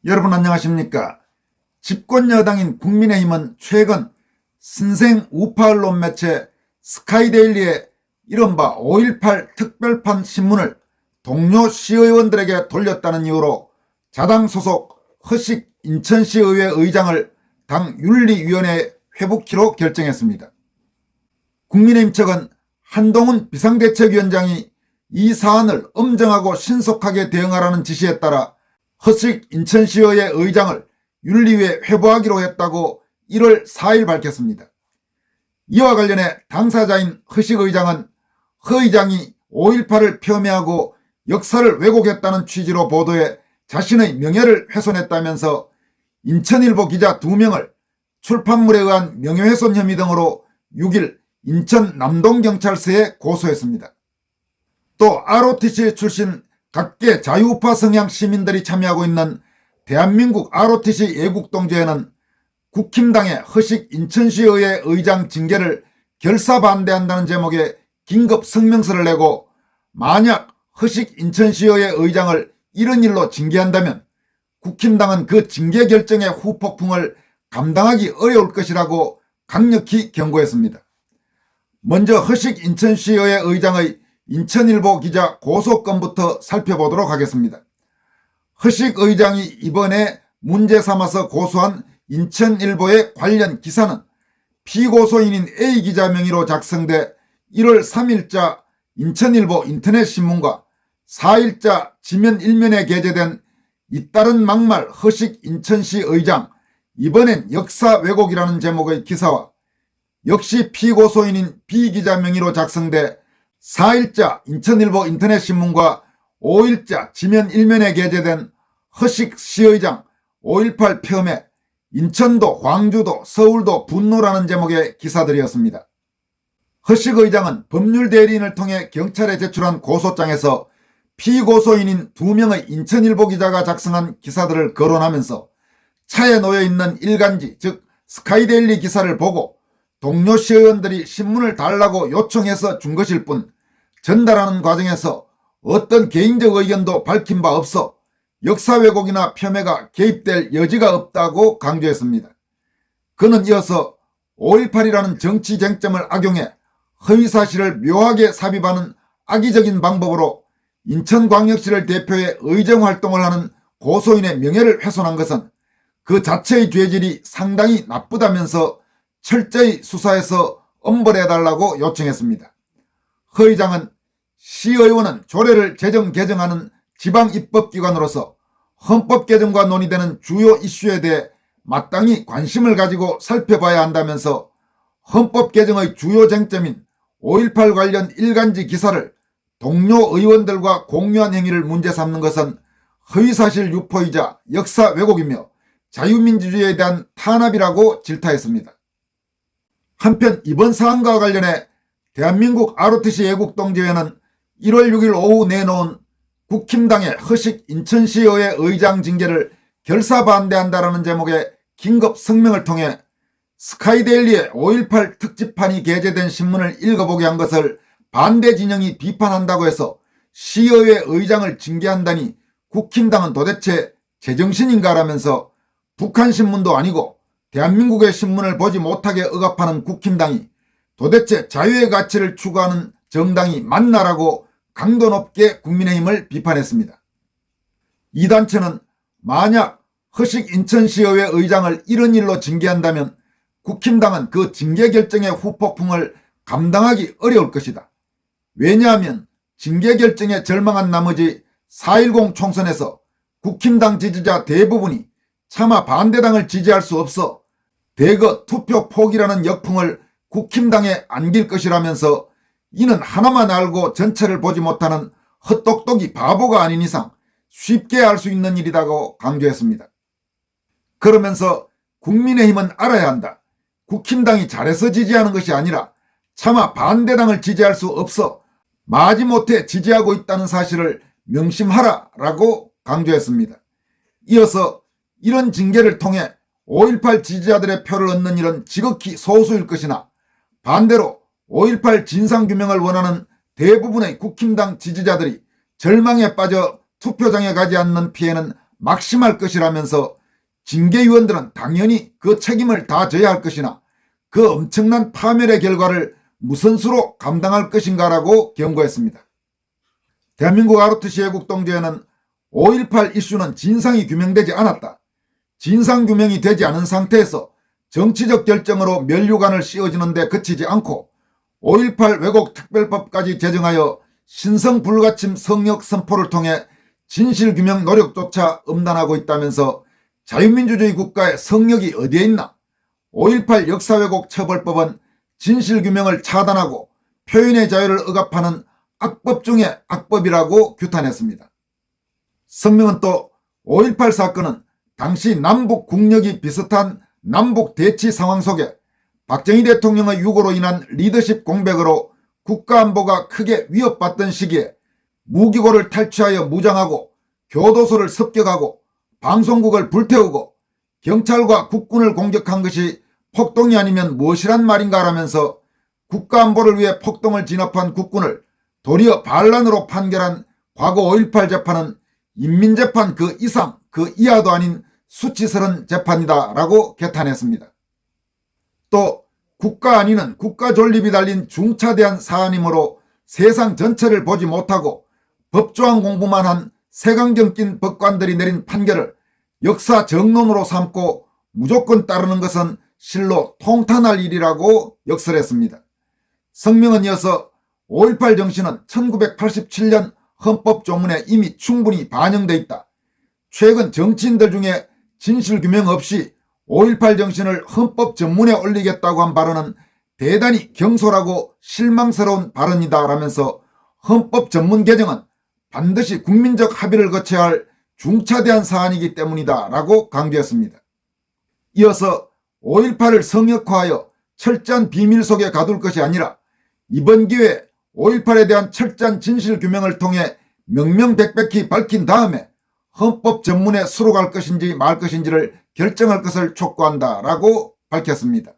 여러분 안녕하십니까? 집권 여당인 국민의힘은 최근 신생 우파 언론 매체 스카이데일리의 이른바 5.18 특별판 신문을 동료 시의원들에게 돌렸다는 이유로 자당 소속 허식 인천시의회 의장을 당 윤리위원회에 회부키로 결정했습니다. 국민의힘 측은 한동훈 비상대책위원장이 이 사안을 엄정하고 신속하게 대응하라는 지시에 따라 허식 인천시의회 의장을 윤리위에 회부하기로 했다고 1월 4일 밝혔습니다. 이와 관련해 당사자인 허식 의장은 허 의장이 5.18을 폄훼하고 역사를 왜곡했다는 취지로 보도해 자신의 명예를 훼손했다면서 인천일보 기자 2명을 출판물에 의한 명예훼손 혐의 등으로 6일 인천 남동경찰서에 고소했습니다. 또 ROTC 출신 각계 자유우파 성향 시민들이 참여하고 있는 대한민국 ROTC 애국동조회는 국힘당의 허식 인천시의회 의장 징계를 결사 반대한다는 제목의 긴급 성명서를 내고 만약 허식 인천시의회 의장을 이런 일로 징계한다면 국힘당은 그 징계 결정의 후폭풍을 감당하기 어려울 것이라고 강력히 경고했습니다. 먼저 허식 인천시의회 의장의 인천일보 기자 고소건부터 살펴보도록 하겠습니다. 허식 의장이 이번에 문제 삼아서 고소한 인천일보의 관련 기사는 피고소인인 A 기자 명의로 작성돼 1월 3일자 인천일보 인터넷신문과 4일자 지면 1면에 게재된 잇따른 막말 허식 인천시 의장 이번엔 역사 왜곡이라는 제목의 기사와 역시 피고소인인 B 기자 명의로 작성돼 4일자 인천일보 인터넷신문과 5일자 지면 1면에 게재된 허식 시의장 5.18 폄훼 인천도 광주도 서울도 분노라는 제목의 기사들이었습니다. 허식 의장은 법률대리인을 통해 경찰에 제출한 고소장에서 피고소인인 2명의 인천일보 기자가 작성한 기사들을 거론하면서 차에 놓여있는 일간지 즉 스카이데일리 기사를 보고 동료 시의원들이 신문을 달라고 요청해서 준 것일 뿐 전달하는 과정에서 어떤 개인적 의견도 밝힌 바 없어 역사 왜곡이나 폄훼가 개입될 여지가 없다고 강조했습니다. 그는 이어서 5.18이라는 정치 쟁점을 악용해 허위사실을 묘하게 삽입하는 악의적인 방법으로 인천광역시를 대표해 의정활동을 하는 고소인의 명예를 훼손한 것은 그 자체의 죄질이 상당히 나쁘다면서 철저히 수사해서 엄벌해달라고 요청했습니다. 허 의장은 시의원은 조례를 제정 개정하는 지방입법기관으로서 헌법 개정과 논의되는 주요 이슈에 대해 마땅히 관심을 가지고 살펴봐야 한다면서 헌법 개정의 주요 쟁점인 5.18 관련 일간지 기사를 동료 의원들과 공유한 행위를 문제 삼는 것은 허위사실 유포이자 역사 왜곡이며 자유민주주의에 대한 탄압이라고 질타했습니다. 한편 이번 사안과 관련해 대한민국 ROTC 애국동조회는 1월 6일 오후 내놓은 국힘당의 허식 인천시의회 의장 징계를 결사 반대한다라는 제목의 긴급 성명을 통해 스카이데일리의 5.18 특집판이 게재된 신문을 읽어보게 한 것을 반대 진영이 비판한다고 해서 시의회 의장을 징계한다니 국힘당은 도대체 제정신인가라면서 북한 신문도 아니고 대한민국의 신문을 보지 못하게 억압하는 국힘당이 도대체 자유의 가치를 추구하는 정당이 맞나라고 강도 높게 국민의힘을 비판했습니다. 이 단체는 만약 허식 인천시의회 의장을 이런 일로 징계한다면 국힘당은 그 징계 결정의 후폭풍을 감당하기 어려울 것이다. 왜냐하면 징계 결정에 절망한 나머지 4.10 총선에서 국힘당 지지자 대부분이 차마 반대당을 지지할 수 없어 대거 투표 포기라는 역풍을 국힘당에 안길 것이라면서 이는 하나만 알고 전체를 보지 못하는 헛똑똑이 바보가 아닌 이상 쉽게 알 수 있는 일이라고 강조했습니다. 그러면서 국민의힘은 알아야 한다. 국힘당이 잘해서 지지하는 것이 아니라 차마 반대당을 지지할 수 없어 마지못해 지지하고 있다는 사실을 명심하라라고 강조했습니다. 이어서 이런 징계를 통해 5.18 지지자들의 표를 얻는 일은 지극히 소수일 것이나 반대로 5.18 진상규명을 원하는 대부분의 국힘당 지지자들이 절망에 빠져 투표장에 가지 않는 피해는 막심할 것이라면서 징계위원들은 당연히 그 책임을 다 져야 할 것이나 그 엄청난 파멸의 결과를 무슨 수로 감당할 것인가라고 경고했습니다. 대한민국 ROTC 애국동지회는 5.18 이슈는 진상이 규명되지 않았다. 진상규명이 되지 않은 상태에서 정치적 결정으로 면류관을 씌워주는 데 그치지 않고 5.18 왜곡 특별법까지 제정하여 신성불가침 성역 선포를 통해 진실규명 노력조차 엄단하고 있다면서 자유민주주의 국가의 성역이 어디에 있나? 5.18 역사왜곡 처벌법은 진실규명을 차단하고 표현의 자유를 억압하는 악법 중의 악법이라고 규탄했습니다. 성명은 또 5.18 사건은 당시 남북 국력이 비슷한 남북 대치 상황 속에 박정희 대통령의 유고로 인한 리더십 공백으로 국가안보가 크게 위협받던 시기에 무기고를 탈취하여 무장하고 교도소를 습격하고 방송국을 불태우고 경찰과 국군을 공격한 것이 폭동이 아니면 무엇이란 말인가 라면서 국가안보를 위해 폭동을 진압한 국군을 도리어 반란으로 판결한 과거 5.18 재판은 인민재판 그 이상 그 이하도 아닌 수치스러운 재판이다 라고 개탄했습니다. 또 국가 안위는 국가 존립이 달린 중차대한 사안이므로 세상 전체를 보지 못하고 법조항 공부만 한 색안경 낀 법관들이 내린 판결을 역사 정론으로 삼고 무조건 따르는 것은 실로 통탄할 일이라고 역설했습니다. 성명은 이어서 5.18 정신은 1987년 헌법조문에 이미 충분히 반영돼 있다. 최근 정치인들 중에 진실규명 없이 5.18 정신을 헌법 전문에 올리겠다고 한 발언은 대단히 경솔하고 실망스러운 발언이다 라면서 헌법 전문 개정은 반드시 국민적 합의를 거쳐야 할 중차대한 사안이기 때문이다 라고 강조했습니다. 이어서 5.18을 성역화하여 철저한 비밀 속에 가둘 것이 아니라 이번 기회에 5.18에 대한 철저한 진실규명을 통해 명명백백히 밝힌 다음에 헌법 전문에 수록할 것인지 말 것인지를 결정할 것을 촉구한다 라고 밝혔습니다.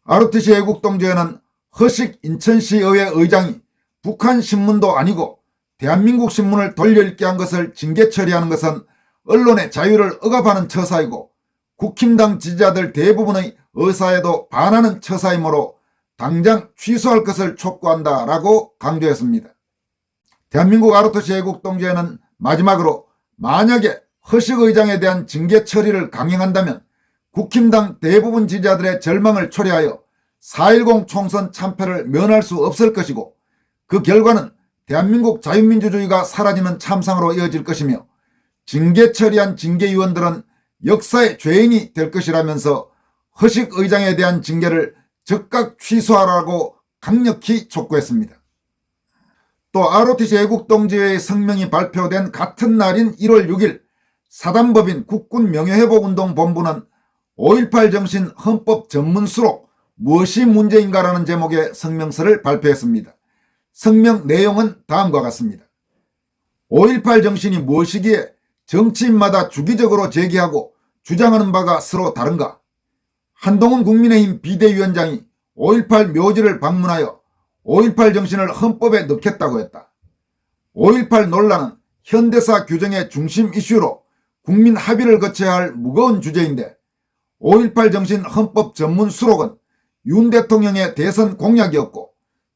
ROTC 애국동지회는 허식 인천시의회 의장이 북한 신문도 아니고 대한민국 신문을 돌려읽게 한 것을 징계 처리하는 것은 언론의 자유를 억압하는 처사이고 국힘당 지지자들 대부분의 의사에도 반하는 처사이므로 당장 취소할 것을 촉구한다 라고 강조했습니다. 대한민국 ROTC 애국동지회는 마지막으로 만약에 허식 의장에 대한 징계 처리를 강행한다면 국힘당 대부분 지지자들의 절망을 초래하여 4.10 총선 참패를 면할 수 없을 것이고 그 결과는 대한민국 자유민주주의가 사라지는 참상으로 이어질 것이며 징계 처리한 징계위원들은 역사의 죄인이 될 것이라면서 허식 의장에 대한 징계를 즉각 취소하라고 강력히 촉구했습니다. 또 ROTC 애국동지회의 성명이 발표된 같은 날인 1월 6일 사단법인 국군명예회복운동본부는 5.18 정신 헌법 전문 수록 무엇이 문제인가라는 제목의 성명서를 발표했습니다. 성명 내용은 다음과 같습니다. 5.18 정신이 무엇이기에 정치인마다 주기적으로 제기하고 주장하는 바가 서로 다른가? 한동훈 국민의힘 비대위원장이 5.18 묘지를 방문하여 5.18 정신을 헌법에 넣겠다고 했다. 5.18 논란은 현대사 규정의 중심 이슈로 국민 합의를 거쳐야 할 무거운 주제인데 5.18 정신 헌법 전문 수록은 윤 대통령의 대선 공약이었고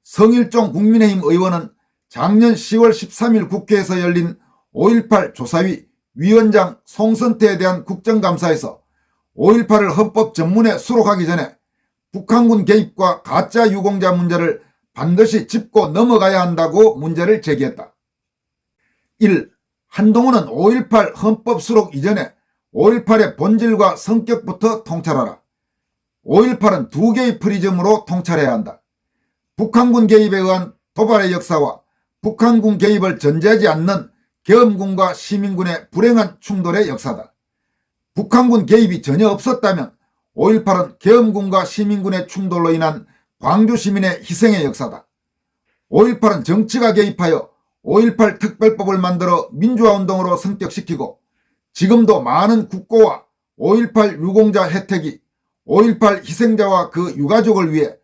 성일종 국민의힘 의원은 작년 10월 13일 국회에서 열린 5.18 조사위 위원장 송선태에 대한 국정감사에서 5.18을 헌법 전문에 수록하기 전에 북한군 개입과 가짜 유공자 문제를 반드시 짚고 넘어가야 한다고 문제를 제기했다. 1. 한동훈은 5.18 헌법 수록 이전에 5.18의 본질과 성격부터 통찰하라. 5.18은 두 개의 프리즘으로 통찰해야 한다. 북한군 개입에 의한 도발의 역사와 북한군 개입을 전제하지 않는 계엄군과 시민군의 불행한 충돌의 역사다. 북한군 개입이 전혀 없었다면 5.18은 계엄군과 시민군의 충돌로 인한 광주 시민의 희생의 역사다. 5.18은 정치가 개입하여 5.18 특별법을 만들어 민주화운동으로 성격시키고 지금도 많은 국고와 5.18 유공자 혜택이 5.18 희생자와 그 유가족을 위해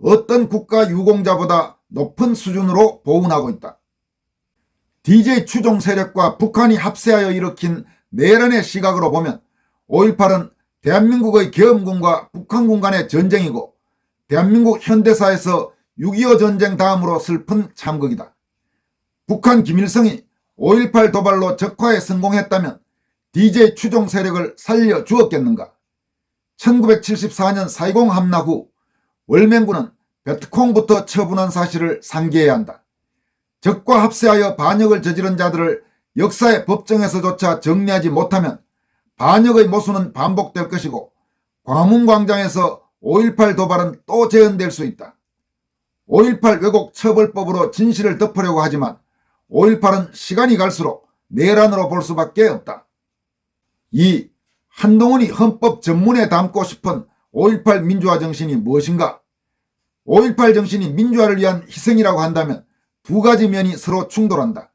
어떤 국가 유공자보다 높은 수준으로 보훈하고 있다. DJ 추종 세력과 북한이 합세하여 일으킨 내란의 시각으로 보면 5.18은 대한민국의 계엄군과 북한군 간의 전쟁이고 대한민국 현대사에서 6.25 전쟁 다음으로 슬픈 참극이다. 북한 김일성이 5.18 도발로 적화에 성공했다면 DJ 추종 세력을 살려주었겠는가? 1974년 4.20 함락 후 월맹군은 베트콩부터 처분한 사실을 상기해야 한다. 적과 합세하여 반역을 저지른 자들을 역사의 법정에서조차 정리하지 못하면 반역의 모순은 반복될 것이고 광화문광장에서 5.18 도발은 또 재현될 수 있다. 5.18 왜곡 처벌법으로 진실을 덮으려고 하지만 5.18은 시간이 갈수록 내란으로 볼 수밖에 없다. 2. 한동훈이 헌법 전문에 담고 싶은 5.18 민주화 정신이 무엇인가? 5.18 정신이 민주화를 위한 희생이라고 한다면 두 가지 면이 서로 충돌한다.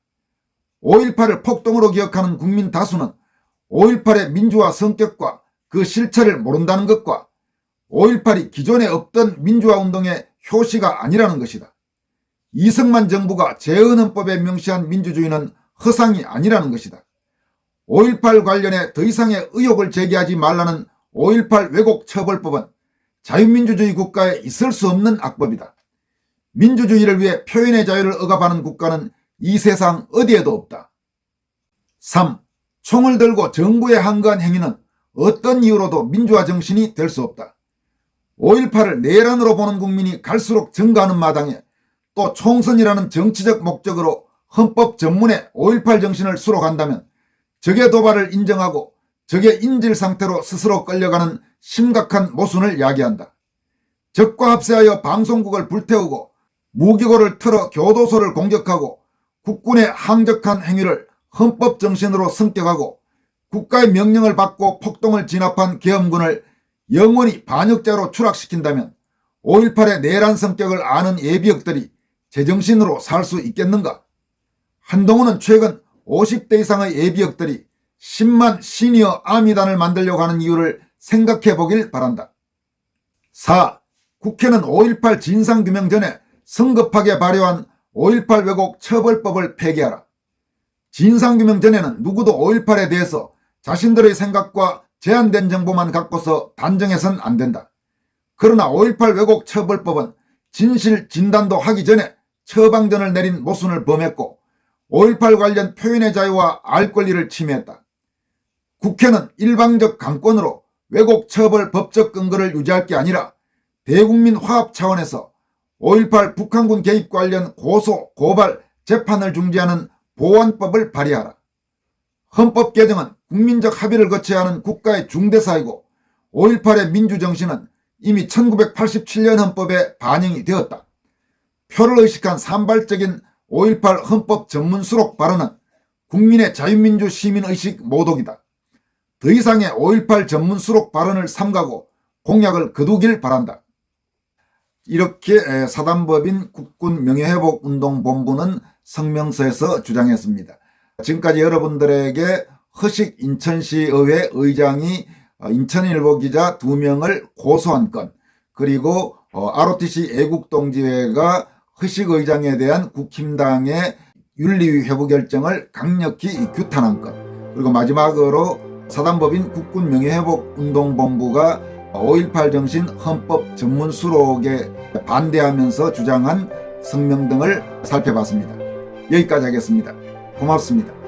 5.18을 폭동으로 기억하는 국민 다수는 5.18의 민주화 성격과 그 실체를 모른다는 것과 5.18이 기존에 없던 민주화 운동의 효시가 아니라는 것이다. 이승만 정부가 재헌헌법에 명시한 민주주의는 허상이 아니라는 것이다. 5.18 관련해 더 이상의 의혹을 제기하지 말라는 5.18 왜곡 처벌법은 자유민주주의 국가에 있을 수 없는 악법이다. 민주주의를 위해 표현의 자유를 억압하는 국가는 이 세상 어디에도 없다. 3. 총을 들고 정부에 항거한 행위는 어떤 이유로도 민주화 정신이 될 수 없다. 5.18을 내란으로 보는 국민이 갈수록 증가하는 마당에 또 총선이라는 정치적 목적으로 헌법 전문에 5.18 정신을 수록한다면 적의 도발을 인정하고 적의 인질 상태로 스스로 끌려가는 심각한 모순을 야기한다. 적과 합세하여 방송국을 불태우고 무기고를 틀어 교도소를 공격하고 국군의 항적한 행위를 헌법 정신으로 성격하고 국가의 명령을 받고 폭동을 진압한 계엄군을 영원히 반역자로 추락시킨다면 5.18의 내란 성격을 아는 예비역들이 제정신으로 살 수 있겠는가? 한동훈은 최근 50대 이상의 예비역들이 10만 시니어 아미단을 만들려고 하는 이유를 생각해 보길 바란다. 4. 국회는 5.18 진상규명 전에 성급하게 발효한 5.18 왜곡 처벌법을 폐기하라. 진상규명 전에는 누구도 5.18에 대해서 자신들의 생각과 제한된 정보만 갖고서 단정해서는 안 된다. 그러나 5.18 왜곡 처벌법은 진실 진단도 하기 전에 처방전을 내린 모순을 범했고 5.18 관련 표현의 자유와 알 권리를 침해했다. 국회는 일방적 강권으로 왜곡 처벌 법적 근거를 유지할 게 아니라 대국민 화합 차원에서 5.18 북한군 개입 관련 고소, 고발, 재판을 중지하는 보완법을 발의하라. 헌법 개정은 국민적 합의를 거쳐야 하는 국가의 중대사이고 5.18의 민주정신은 이미 1987년 헌법에 반영이 되었다. 표를 의식한 산발적인 5.18 헌법 전문 수록 발언은 국민의 자유민주 시민의식 모독이다. 더 이상의 5.18 전문 수록 발언을 삼가고 공약을 거두길 바란다. 이렇게 사단법인 국군명예회복운동본부는 성명서에서 주장했습니다. 지금까지 여러분들에게 허식 인천시의회 의장이 인천일보 기자 2명을 고소한 건, 그리고 ROTC 애국동지회가 허식 의장에 대한 국힘당의 윤리위 회부 결정을 강력히 규탄한 것, 그리고 마지막으로 사단법인 국군명예회복운동본부가 5.18 정신 헌법 전문 수록에 반대하면서 주장한 성명 등을 살펴봤습니다. 여기까지 하겠습니다. 고맙습니다.